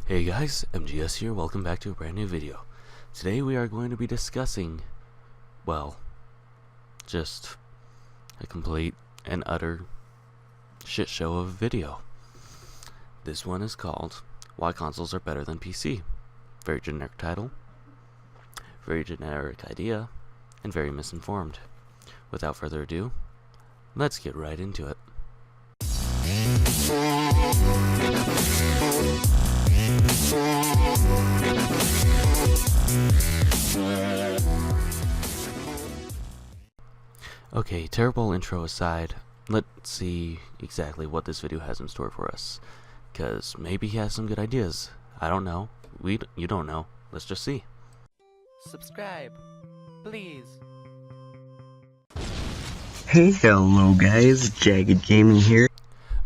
Hey guys, MGS here, welcome back to a brand new video. Today we are going to be discussing, well, just a complete and utter shit show of a video. This one is called, Why Consoles Are Better Than PC. Very generic title, very generic idea, and very misinformed. Without further ado, let's get right into it. Okay, terrible intro aside, let's see exactly what this video has in store for us. Cause maybe he has some good ideas. I don't know. You don't know. Let's just see. Subscribe, please. Hey, hello guys, Jagged Gaming here.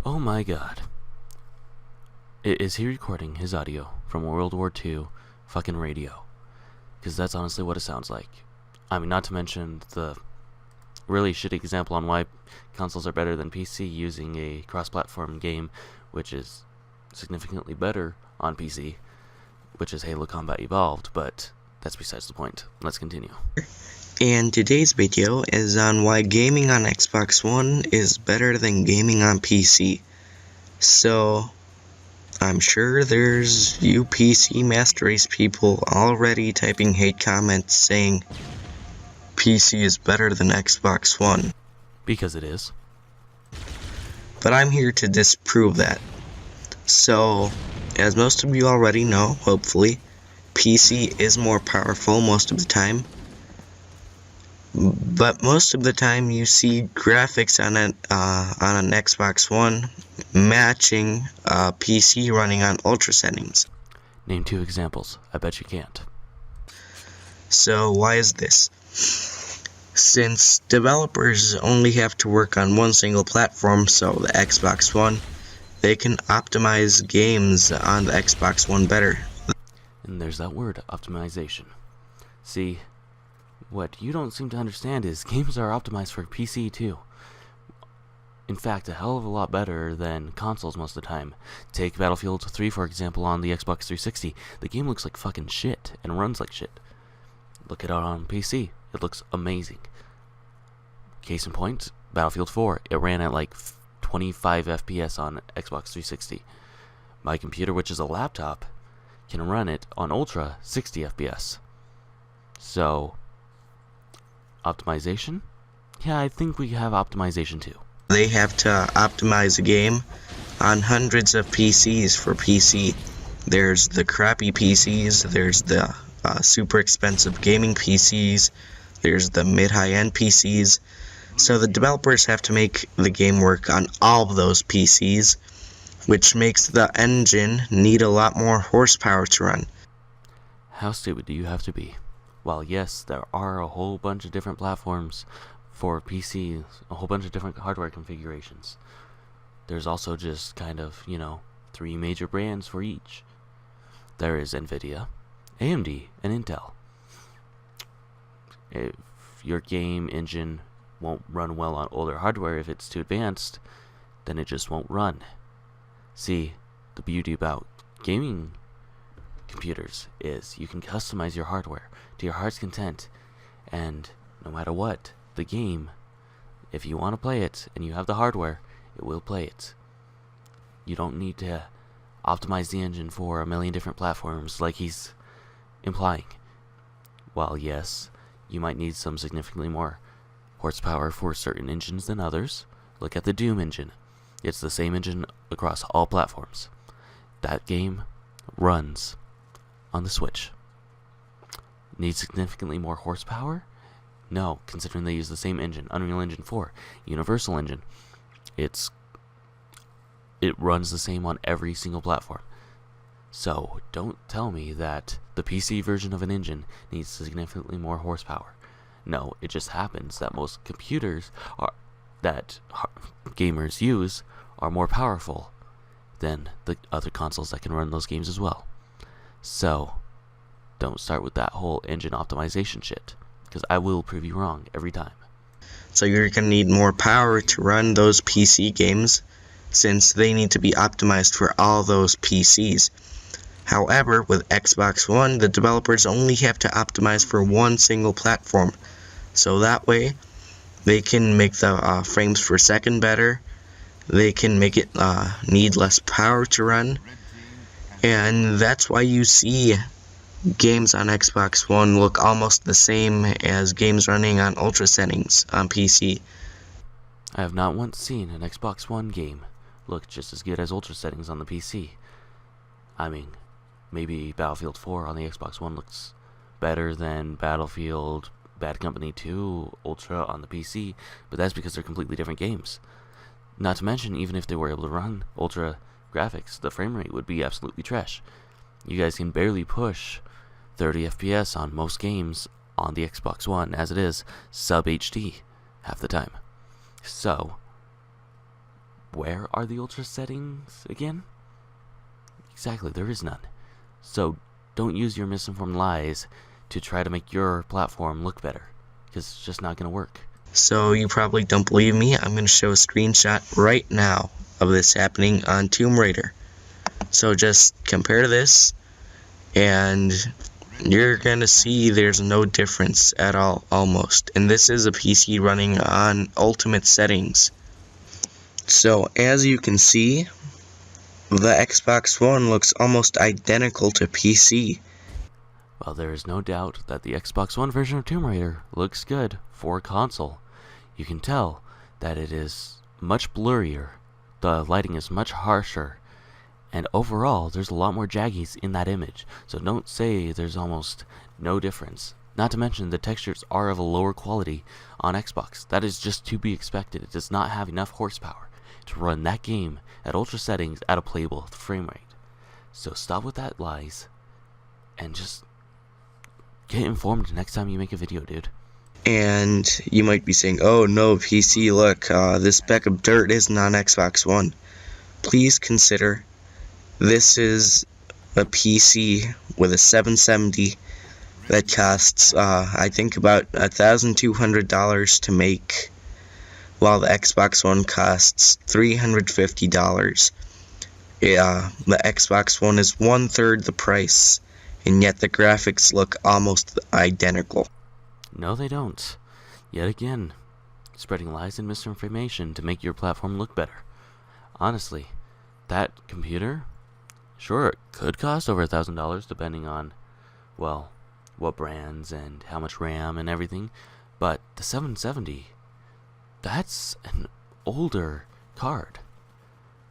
Oh my god. Is he recording his audio from World War II fucking radio? Because that's honestly what it sounds like. I mean, not to mention the really shitty example on why consoles are better than PC using a cross-platform game, which is significantly better on PC, which is Halo Combat Evolved, but that's besides the point. Let's continue. And today's video is on why gaming on Xbox One is better than gaming on PC. So, I'm sure there's you PC Master Race people already typing hate comments saying PC is better than Xbox One. Because it is. But I'm here to disprove that. So, as most of you already know, hopefully, PC is more powerful most of the time. But most of the time you see graphics on an Xbox One matching PC running on ultra settings. Name 2 examples. I bet you can't. So why is this? Since developers only have to work on one single platform, so the Xbox One, they can optimize games on the Xbox One better. And there's that word, optimization. See, what you don't seem to understand is games are optimized for PC too. In fact, a hell of a lot better than consoles most of the time. Take Battlefield 3 for example on the Xbox 360. The game looks like fucking shit and runs like shit. Look it out on PC. It looks amazing. Case in point, Battlefield 4. It ran at like 25 FPS on Xbox 360. My computer, which is a laptop, can run it on Ultra 60 FPS. So, optimization? Yeah, I think we have optimization too. They have to optimize a game on hundreds of PCs for PC. There's the crappy PCs, there's the super expensive gaming PCs, there's the mid-high-end PCs. So the developers have to make the game work on all of those PCs, which makes the engine need a lot more horsepower to run. How stupid do you have to be? While yes, there are a whole bunch of different platforms for PCs, a whole bunch of different hardware configurations, there's also just kind of, 3 major brands for each. There is Nvidia, AMD, and Intel. If your game engine won't run well on older hardware if it's too advanced, then it just won't run. See, the beauty about gaming computers is you can customize your hardware to your heart's content, and no matter what, the game, if you want to play it and you have the hardware, it will play it. You don't need to optimize the engine for a million different platforms like he's implying. While yes, you might need some significantly more horsepower for certain engines than others. Look at the Doom engine. It's the same engine across all platforms. That game runs on the Switch. Needs significantly more horsepower? No, considering they use the same engine, Unreal Engine 4, Universal Engine. It runs the same on every single platform. So, don't tell me that the PC version of an engine needs significantly more horsepower. No, it just happens that most computers that gamers use are more powerful than the other consoles that can run those games as well. So, don't start with that whole engine optimization shit, because I will prove you wrong every time. So you're going to need more power to run those PC games, since they need to be optimized for all those PCs. However, with Xbox One, the developers only have to optimize for one single platform. So that way, they can make the frames per second better, they can make it need less power to run, and that's why you see games on Xbox One look almost the same as games running on ultra settings on PC. I have not once seen an Xbox One game look just as good as ultra settings on the PC. I mean, maybe Battlefield 4 on the Xbox One looks better than Battlefield Bad Company 2 Ultra on the PC, but that's because they're completely different games. Not to mention, even if they were able to run ultra graphics, the frame rate would be absolutely trash. You guys can barely push 30 FPS on most games on the Xbox One, as it is sub HD half the time. So, where are the ultra settings again? Exactly, there is none. So, don't use your misinformed lies to try to make your platform look better, because it's just not going to work. So you probably don't believe me. I'm going to show a screenshot right now of this happening on Tomb Raider. So just compare this, and you're going to see there's no difference at all, almost. And this is a PC running on ultimate settings. So as you can see, the Xbox One looks almost identical to PC. Well, there is no doubt that the Xbox One version of Tomb Raider looks good for a console. You can tell that it is much blurrier, the lighting is much harsher, and overall there's a lot more jaggies in that image, so don't say there's almost no difference. Not to mention the textures are of a lower quality on Xbox. That is just to be expected. It does not have enough horsepower to run that game at ultra settings at a playable frame rate. So stop with that lies and just get informed next time you make a video, dude. And you might be saying, oh no, PC, look, this speck of dirt isn't on Xbox One. Please consider, this is a PC with a 770 that costs, I think, about $1,200 to make, while the Xbox One costs $350. The Xbox One is 1/3 the price, and yet the graphics look almost identical. No, they don't. Yet again, spreading lies and misinformation to make your platform look better. Honestly, that computer, sure, it could cost over $1,000 depending on, well, what brands and how much RAM and everything, but the 770, that's an older card.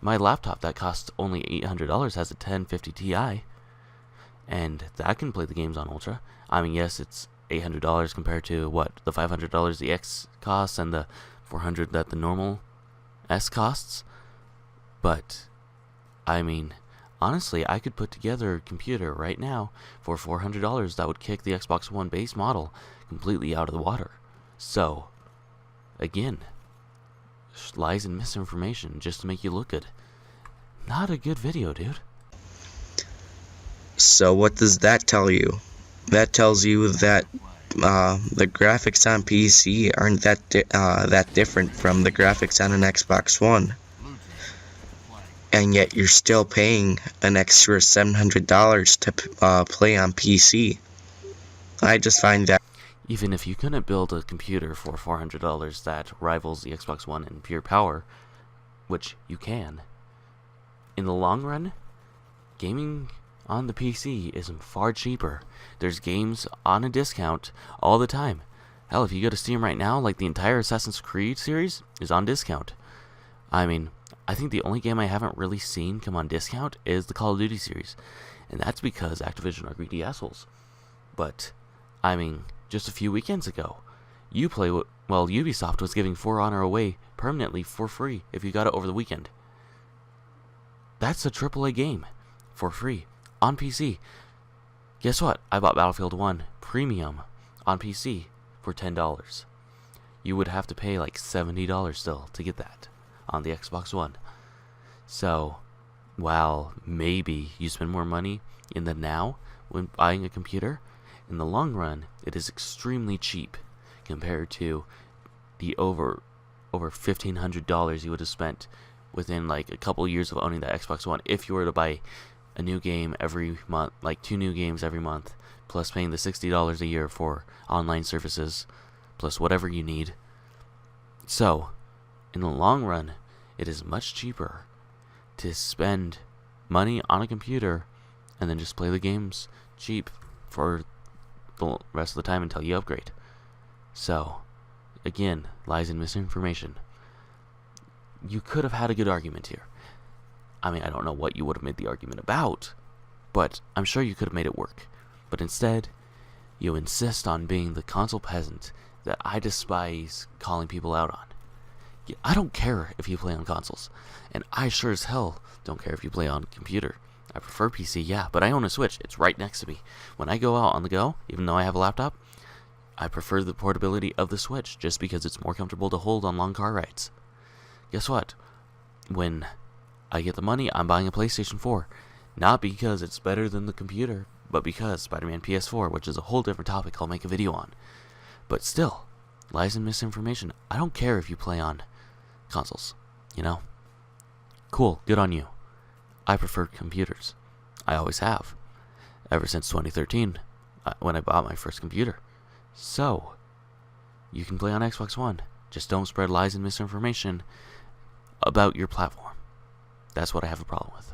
My laptop that costs only $800 has a 1050 Ti, and that can play the games on Ultra. I mean, yes, it's $800 compared to what the $500 the X costs and the $400 that the normal S costs. But I mean, honestly, I could put together a computer right now for $400 that would kick the Xbox One base model completely out of the water. So, again, lies and misinformation just to make you look good. Not a good video, dude. So what does that tell you? That tells you that the graphics on PC aren't that different from the graphics on an Xbox One, and yet you're still paying an extra $700 to play on PC. I just find that. Even if you couldn't build a computer for $400 that rivals the Xbox One in pure power, which you can, in the long run, gaming on the PC is far cheaper. There's games on a discount all the time. Hell, if you go to Steam right now, like the entire Assassin's Creed series is on discount. I mean, I think the only game I haven't really seen come on discount is the Call of Duty series, and that's because Activision are greedy assholes. But, I mean, just a few weekends ago, Ubisoft was giving For Honor away permanently for free if you got it over the weekend. That's a AAA game for free on PC. Guess what? I bought Battlefield 1 Premium on PC for $10. You would have to pay like $70 still to get that on the Xbox One. So, while maybe you spend more money in the now when buying a computer, in the long run, it is extremely cheap compared to the over $1,500 you would have spent within like a couple years of owning that Xbox One if you were to buy a new game every month, like 2 new games every month, plus paying the $60 a year for online services, plus whatever you need. So, in the long run, it is much cheaper to spend money on a computer and then just play the games cheap for the rest of the time until you upgrade. So, again, lies and misinformation. You could have had a good argument here. I mean, I don't know what you would have made the argument about, but I'm sure you could have made it work. But instead, you insist on being the console peasant that I despise calling people out on. I don't care if you play on consoles, and I sure as hell don't care if you play on computer. I prefer PC, yeah, but I own a Switch. It's right next to me. When I go out on the go, even though I have a laptop, I prefer the portability of the Switch just because it's more comfortable to hold on long car rides. Guess what? When I get the money, I'm buying a PlayStation 4. Not because it's better than the computer, but because Spider-Man PS4, which is a whole different topic I'll make a video on. But still, lies and misinformation. I don't care if you play on consoles, you know? Cool, good on you. I prefer computers. I always have. Ever since 2013, when I bought my first computer. So, you can play on Xbox One. Just don't spread lies and misinformation about your platform. That's what I have a problem with.